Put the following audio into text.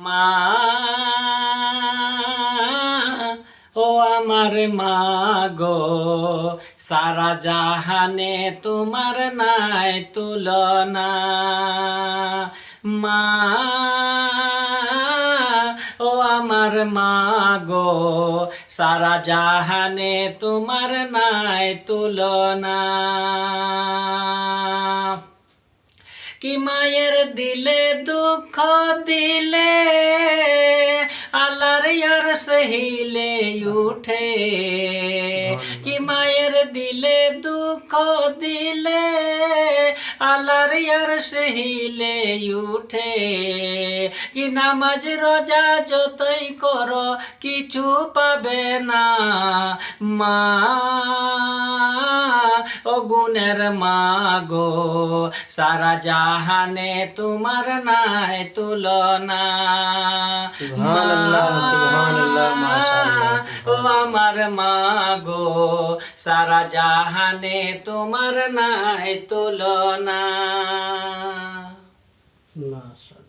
মা, ও আমার মা গো, সারা জাহানে তোমার নাই তুলনা। মা, ও আমার মা গো, সারা জাহানে তোমার নাই তুলনা। কি মায়ের দিলে দুঃখ দিলে আল্লাহর আরশ হিলে উঠে। কি মায়ের দিলে দুঃখ দিলে আল্লাহর আরশ হিলে উঠে। কি নামাজ রোজা যতই করো কিছু পাবে না। মা, ও গুণের মা গো, সারা জাহানে তোমার নাই তুলনা। সুবহানাল্লাহ, সুবহানাল্লাহ, মাশাআল্লাহ, ও আমার মা গো, সারা জাহানে তোমার নাই তুলনা। মাশাআল্লাহ।